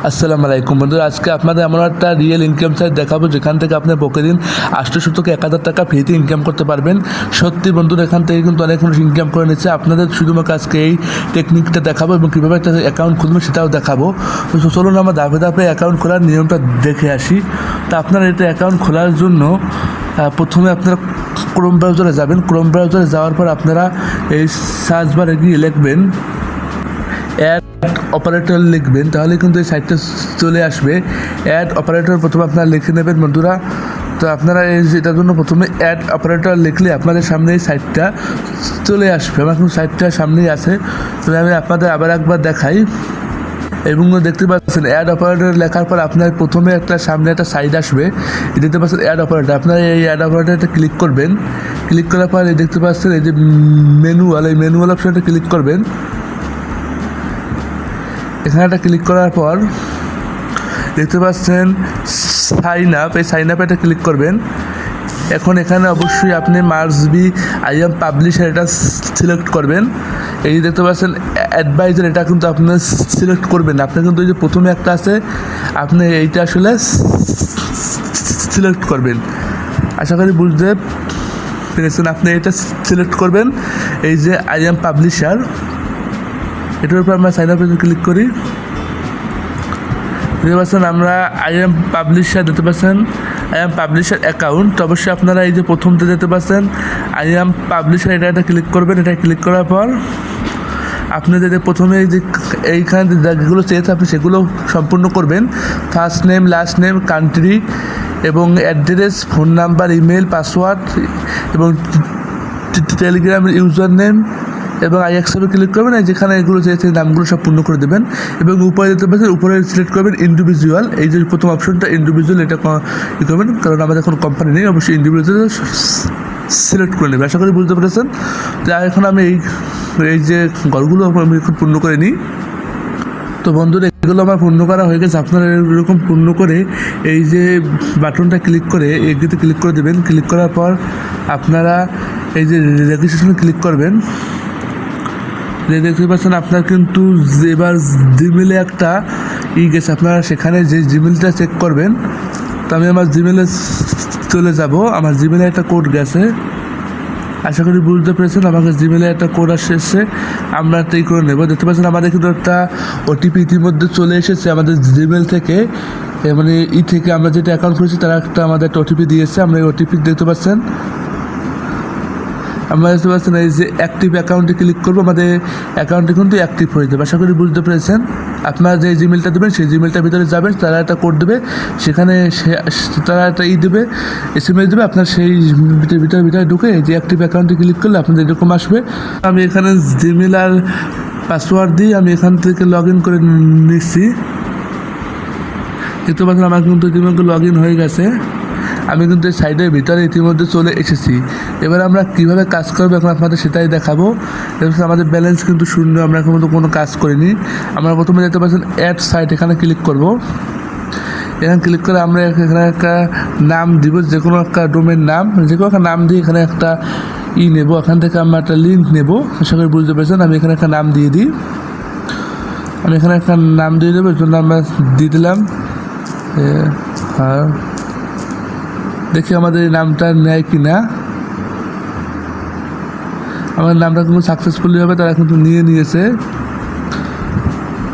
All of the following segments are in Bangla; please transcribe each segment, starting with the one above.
আসসালামু আলাইকুম বন্ধুরা, আজকে আপনাদের এমন একটা রিয়েল ইনকাম সাইট দেখাবো যেখান থেকে আপনি প্রতিদিন 800 থেকে 1000 টাকা ফ্রিতে ইনকাম করতে পারবেন। সত্যি বন্ধুরা, এখান থেকে কিন্তু অনেক মানুষ ইনকাম করে নিচ্ছে। আপনাদের শুধুমাত্র আজকে এই টেকনিকটা দেখাবো এবং কীভাবে একটা অ্যাকাউন্ট খুলবেন সেটাও দেখাবো। তো চলুন আমরা ধাপে ধাপে অ্যাকাউন্ট খোলার নিয়মটা দেখে আসি। তো আপনারা এটা অ্যাকাউন্ট খোলার জন্য প্রথমে আপনারা ক্রোম ব্রাউজারে যাবেন। ক্রোম ব্রাউজারে যাওয়ার পর আপনারা এই সার্চ বারে গিয়ে লিখবেন অ্যাড অপারেটর লিখবেন, তাহলে কিন্তু এই সাইটটা চলে আসবে। অ্যাড অপারেটর প্রথমে আপনারা লিখে নেবেন বন্ধুরা। তো আপনারা এটার জন্য প্রথমে অ্যাড অপারেটর লিখলে আপনাদের সামনে এই সাইটটা চলে আসবে। আমার কিন্তু সাইটটা সামনেই আছে, তবে আমি আপনাদের আবার একবার দেখাই। এবং দেখতে পাচ্ছেন অ্যাড অপারেটর লেখার পর আপনার প্রথমে একটা সামনে একটা সাইট আসবে, দেখতে পাচ্ছেন অ্যাড অপারেটর। আপনারা এই অ্যাড অপারেটরটা ক্লিক করবেন। ক্লিক করার পর এই দেখতে পাচ্ছেন এই যে ম্যানুয়াল, এই ম্যানুয়াল অপশনটা ক্লিক করবেন। এখানে একটা ক্লিক করার পর দেখতে পাচ্ছেন সাইন আপ, এই সাইন আপে একটা ক্লিক করবেন। এখন এখানে অবশ্যই আপনি must be I am publisher এটা সিলেক্ট করবেন। এই দেখতে পাচ্ছেন অ্যাডভাইজার, এটা কিন্তু আপনি সিলেক্ট করবেন। আপনি কিন্তু এই যে প্রথমে একটা আছে, আপনি এইটা আসলে সিলেক্ট করবেন। আশা করি বুঝতে পেরেছেন। আপনি এটা সিলেক্ট করবেন, এই যে আই এম পাবলিশার, এটার উপর আমরা সাইন আপে ক্লিক করি। দেখতে পাচ্ছেন আমরা আই এম পাবলিশার, দেখতে পাচ্ছেন আই এম পাবলিশার অ্যাকাউন্ট। অবশ্যই আপনারা এই যে প্রথমতে দেখতে পাচ্ছেন আই এম পাবলিশার, এটা ক্লিক করবেন। এটা ক্লিক করার পর আপনি যদি প্রথমে এই যে এইখানে যেগুলো চেয়েছে আপনি সেগুলো সম্পূর্ণ করবেন। First name, last name, country এবং address, phone number, email, password এবং টেলিগ্রামের ইউজার নেম এবং আই অ্যাকসেপ্টে ক্লিক করবেন। যেখানে এগুলো চেয়েছে নামগুলো সব পূর্ণ করে দেবেন এবং উপরে দেখতে পাচ্ছেন উপরে সিলেক্ট করবেন ইন্ডিভিজুয়াল। এই যে প্রথম অপশনটা ইন্ডিভিজুয়াল, এটা ই করবেন, কারণ আমাদের কোনো কোম্পানি নেই। অবশ্যই ইন্ডিভিজুয়াল সিলেক্ট করে নেবেন। আশা করি বুঝতে পেরেছেন। তো এখন আমি এই যে ঘরগুলো আমি এখন পূর্ণ করে নিই। তো বন্ধুরা, এগুলো আমার পূর্ণ করা হয়ে গেছে। আপনারা এরকম পূর্ণ করে এই যে বাটনটা ক্লিক করে এগুলিতে ক্লিক করে দেবেন। ক্লিক করার পর আপনারা এই যে রেজিস্ট্রেশনে ক্লিক করবেন। দেখতে পাচ্ছেন আপনার কিন্তু এবার জিমেলে একটা গেছে, আপনারা সেখানে যে জিমেলটা চেক করবেন। তো আমি আমার জিমেলে চলে যাব। আমার জিমেলে একটা কোড গেছে, আশা করি বুঝতে পেরেছেন। আমাকে জিমেলে একটা কোড এসেছে, আমরা একটা করে নেব। দেখতে পাচ্ছেন আমাদের কিন্তু একটা ওটিপি ইতিমধ্যে চলে এসেছে আমাদের জিমেল থেকে, মানে থেকে আমরা যেটা অ্যাকাউন্ট করেছি তারা একটা আমাদের একটা ওটিপি দিয়েছে। আমরা এই ওটিপি দেখতে পাচ্ছেন, আমরা দেখতে পাচ্ছেন এই যে অ্যাক্টিভ অ্যাকাউন্টে ক্লিক করবো, আমাদের অ্যাকাউন্টে কিন্তু অ্যাক্টিভ হয়ে যাবে। আশা করি বুঝতে পেরেছেন। আপনারা যে জিমেলটা দেবেন সেই জিমেলটার ভিতরে যাবেন, তারা একটা কোড দেবে, সেখানে তারা একটা দেবে, SMS দেবে। আপনার সেই ভিতরে ঢুকে এই যে অ্যাক্টিভ অ্যাকাউন্টে ক্লিক করলে আপনাদের এরকম আসবে। আমি এখানে জিমেল আর পাসওয়ার্ড দিয়ে আমি এখান থেকে লগ ইন করে নিচ্ছি। দেখতে পাচ্ছেন আমার কিন্তু ইতিমধ্যে লগ ইন হয়ে গেছে। আমি কিন্তু এই সাইডের ভিতরে ইতিমধ্যে চলে এসেছি। এবার আমরা কীভাবে কাজ করবো এখন আপনাদের সেটাই দেখাবো। আমাদের ব্যালেন্স কিন্তু শূন্য, আমরা এখন পর্যন্ত কোনো কাজ করিনি। আমরা প্রথমে দেখতে পাচ্ছেন অ্যাড সাইট, এখানে ক্লিক করব। এখানে ক্লিক করে আমরা এখানে একটা নাম দিব, যে কোনো একটা ডোমেন নাম, যে কোনো একটা নাম দিয়ে এখানে একটা নেব। এখান থেকে আমরা একটা লিঙ্ক নেব। আশা করি বুঝতে পেরেছেন। আমি এখানে একটা নাম দিয়ে দিই। আমি এখানে একটা নাম দিয়ে দেবো, এর জন্য আমরা দিয়ে দিলাম। হ্যাঁ, দেখি আমাদের এই নামটা নেয় কি না। আমার নামটা কিন্তু সাকসেসফুলি হবে, তারা কিন্তু নিয়েছে।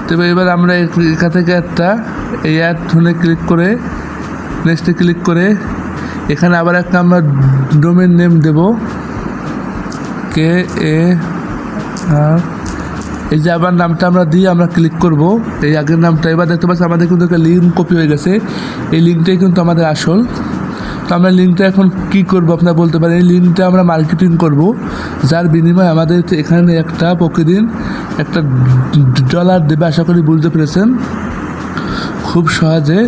তবে এবার আমরা এখান থেকে একটা এই অ্যাড ফোনে ক্লিক করে নেক্সটে ক্লিক করে এখানে আবার একটা আমরা ডোমেন নেম দেব, এই যে আবার নামটা আমরা দিয়ে আমরা ক্লিক করব এই আগের নামটা। এবার দেখতে পাচ্ছি আমাদের কিন্তু একটা লিঙ্ক কপি হয়ে গেছে। এই লিঙ্কটাই কিন্তু আমাদের আসল। তো আমরা লিঙ্কটা এখন কী করবো আপনারা বলতে পারেন। এই লিঙ্কটা আমরা মার্কেটিং করব, যার বিনিময়ে আমাদের এখানে একটা প্রতিদিন একটা $1 দেবে। আশা করি বুঝতে পেরেছেন খুব সহজে।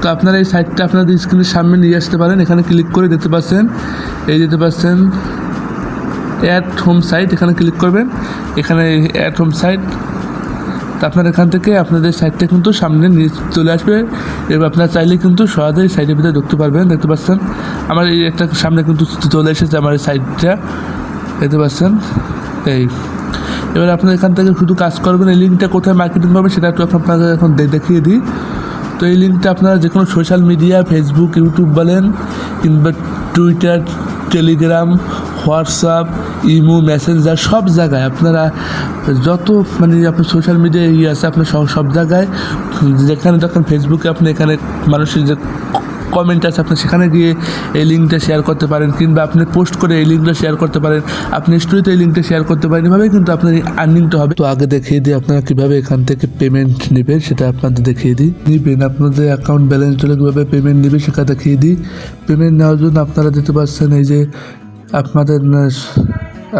তো আপনারা এই সাইটটা আপনাদের স্ক্রিনের সামনে নিয়ে আসতে পারেন। এখানে ক্লিক করে দেখতে পাচ্ছেন, এই দেখতে পাচ্ছেন অ্যাট হোম সাইট, এখানে ক্লিক করবেন। এখানে অ্যাট হোম সাইট, তো আপনার এখান থেকে আপনাদের সাইটটা কিন্তু সামনে নিয়ে চলে আসবে। এবার আপনারা চাইলে কিন্তু সহজেই সাইটের ভিতরে ঢুকতে পারবেন। দেখতে পাচ্ছেন আমার এই একটা সামনে কিন্তু চলে এসেছে আমার এই সাইটটা, দেখতে পাচ্ছেন। এবার আপনার এখান থেকে শুধু কাজ করবেন। এই লিঙ্কটা কোথায় মার্কেটিং পাবেন সেটা একটু আপনাকে এখন দেখিয়ে দিই। তো এই লিঙ্কটা আপনারা যে কোনো সোশ্যাল মিডিয়া, ফেসবুক, ইউটিউব বলেন, কিংবা Twitter, Telegram, WhatsApp, imo, Messenger, সব জায়গায় আপনারা যত আপনার সোশ্যাল মিডিয়া আছে আপনার সব জায়গায়, যেখানে তখন ফেসবুকে আপনি এখানে মানুষের যে কমেন্ট আছে আপনি সেখানে গিয়ে এই লিঙ্কটা শেয়ার করতে পারেন, কিংবা আপনি পোস্ট করে এই লিঙ্কটা শেয়ার করতে পারেন, আপনি স্টোরিতে এই লিঙ্কটা শেয়ার করতে পারেন। এভাবেই কিন্তু আপনার আর্নিংটা হবে। তো আগে দেখিয়ে দিই আপনারা কীভাবে এখান থেকে পেমেন্ট নেবেন, সেটা আপনাদের দেখিয়ে দিই। নিবেন আপনাদের অ্যাকাউন্ট ব্যালেন্স হলে কীভাবে পেমেন্ট নেবে সেটা দেখিয়ে দিই। পেমেন্ট নেওয়ার জন্য আপনারা দিতে পারছেন এই যে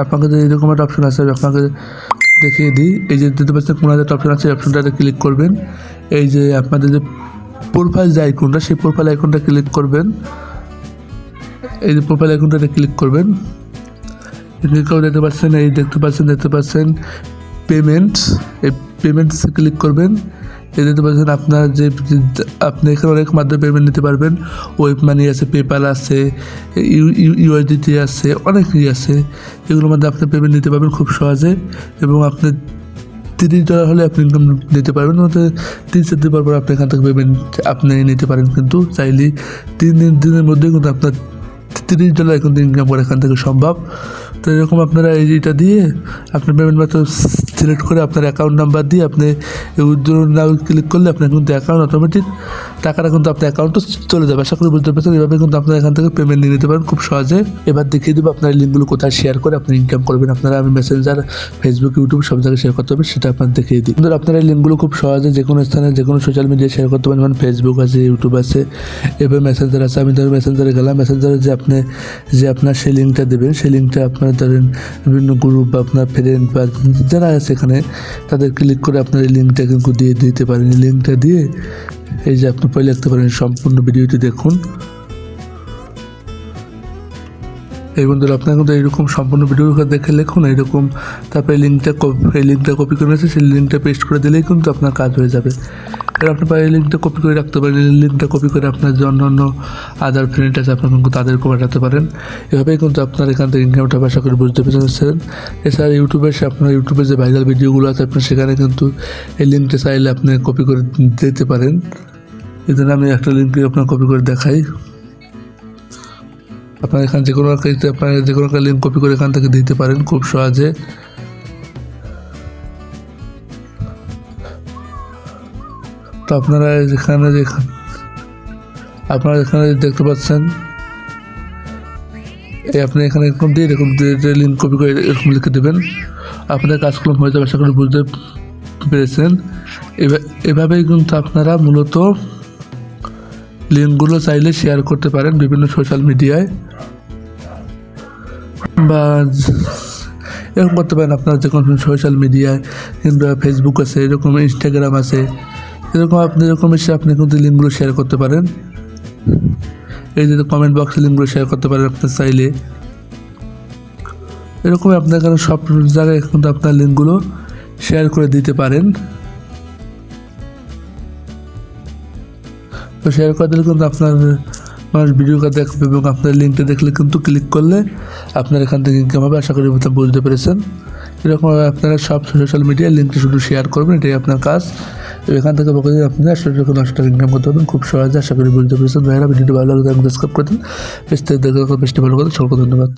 আপনাকে যে এরকম একটা অপশন আছে, আপনাকে দেখিয়ে দিই। এই যে দিতে পারছেন 15,000 অপশন আছে, অপশনটাতে ক্লিক করবেন। এই যে আপনাদের যে প্রোফাইল যে আইকনটা, সেই প্রোফাইল আইকনটা ক্লিক করবেন। এই যে প্রোফাইল আইকনটাতে ক্লিক করবেন, দেখতে পাচ্ছেন পেমেন্টস, এই পেমেন্টসে ক্লিক করবেন। এই দেখতে পাচ্ছেন আপনার যে আপনি এখানে অনেক মাধ্যমে পেমেন্ট নিতে পারবেন। ওয়েব মানি আছে, পেপ্যাল আছে, ইউএসডিটি আছে, অনেকই আছে। এগুলোর মধ্যে আপনি পেমেন্ট নিতে পারবেন খুব সহজে, এবং আপনি $30 হলে আপনি ইনকাম নিতে পারবেন। ওতে 3-4 দিন পর আপনি এখান থেকে পেমেন্ট আপনি নিতে পারেন, কিন্তু চাইলে 3 দিনের মধ্যে কিন্তু আপনার $30 কিন্তু ইনকাম করা এখান থেকে সম্ভব। তো এরকম আপনারা এইটা দিয়ে আপনার পেমেন্ট মেথড সিলেক্ট করে আপনার অ্যাকাউন্ট নাম্বার দিয়ে আপনি উইথড্র নাও ক্লিক করলে আপনার কিন্তু অ্যাকাউন্ট অটোমেটিক টাকাটা কিন্তু আপনার অ্যাকাউন্টে চলে যাবে। আশা করি বুঝতে পারছেন। এভাবে কিন্তু আপনারা এখান থেকে পেমেন্ট নিয়ে নিতে পারেন খুব সহজে। এবার দেখিয়ে দেবো আপনার লিঙ্কগুলো কোথায় শেয়ার করে আপনি ইনকাম করবেন। আপনারা আমি মেসেঞ্জার, ফেসবুক, ইউটিউব সব জায়গায় শেয়ার করতে হবে, সেটা আপনার দেখিয়ে দিই। কিন্তু আপনারা এই লিঙ্কগুলো খুব সহজে যে কোনো স্থানে যে কোনো সোশ্যাল মিডিয়ায় শেয়ার করতে পারেন। যেমন ফেসবুক আছে, ইউটিউব আছে, এবার মেসেঞ্জার আছে। আমি ধরেন মেসেঞ্জারে গেলাম, মেসেঞ্জারে যে আপনার সেই লিঙ্কটা দেবেন, সেই লিঙ্কটা আপনার ধরেন বিভিন্ন গ্রুপ বা আপনার ফ্রেন্ড বা যারা আছে এখানে তাদের ক্লিক করে আপনার এই লিঙ্কটা কিন্তু দিয়ে দিতে পারেন। এই লিঙ্কটা দিয়ে এই যে আপনি পরে লিখতে পারেন সম্পূর্ণ ভিডিওটি দেখুন। এই বন্ধুরা আপনারা কিন্তু এইরকম সম্পূর্ণ ভিডিও দেখে লিখুন এইরকম, তারপরে এই লিঙ্কটা কপি করে নিয়েছে, সেই লিঙ্কটা পেস্ট করে দিলেই কিন্তু আপনার কাজ হয়ে যাবে। এবার আপনি এই লিঙ্কটা কপি করে রাখতে পারেন। এই লিঙ্কটা কপি করে আপনার যে অন্য আদার ফ্রেন্ড আছে আপনার কিন্তু তাদেরকেও পাঠাতে পারেন। এভাবেই কিন্তু আপনার এখান থেকে ইনকামটা আশা করে বুঝতে পেরেছেন। এছাড়া আপনার ইউটিউবে যে ভাইরাল ভিডিওগুলো আছে আপনার সেখানে কিন্তু এই লিঙ্কটা চাইলে আপনি কপি করে দিতে পারেন। এই জন্য আমি একটা লিঙ্কে আপনার কপি করে দেখাই। আপনার এখানে যে কোনো একটা লিঙ্ক কপি করে এখান থেকে দিতে পারেন খুব সহজে। তো আপনারা এখানে দেখতে পাচ্ছেন, আপনি এখানে এরকম লিঙ্ক কপি করে এরকম লিখে দেবেন, আপনাদের কাজগুলো হয়ে যাবে। আশা করি বুঝতে পেরেছেন। এভাবেই কিন্তু আপনারা মূলত লিঙ্কগুলো চাইলে শেয়ার করতে পারেন বিভিন্ন সোশ্যাল মিডিয়ায়, বা এরকম করতে পারেন আপনার যে কোনো সোশ্যাল মিডিয়ায়, কিংবা ফেসবুক আছে, এরকম ইনস্টাগ্রাম আছে, এরকম আপনি কিন্তু লিঙ্কগুলো শেয়ার করতে পারেন। এই যে কমেন্ট বক্সে লিঙ্কগুলো শেয়ার করতে পারেন আপনার চাইলে। এরকমই আপনার এখানে সব জায়গায় কিন্তু আপনার লিঙ্কগুলো শেয়ার করে দিতে পারেন। তো শেয়ার করে দিলে কিন্তু আপনার মানুষ ভিডিওটা দেখবে, এবং আপনার লিঙ্কটা দেখলে কিন্তু ক্লিক করলে আপনার এখান থেকে ইনকাম হবে। আশা করি বুঝতে পেরেছেন। এরকম আপনারা সব সোশ্যাল মিডিয়ার লিঙ্কটা শুধু শেয়ার করবেন, এটাই আপনার কাজ। এখান থেকে বকে আপনারা 10 টাকা ইনকাম করতে পারবেন খুব সহজে। আশা করি বুঝতে পেরেছেন। ভাইরা ভিডিওটি ভালো লাগলে সাবস্ক্রাইব করে দিন। বেশি ভালো কথা, সকলকে ধন্যবাদ।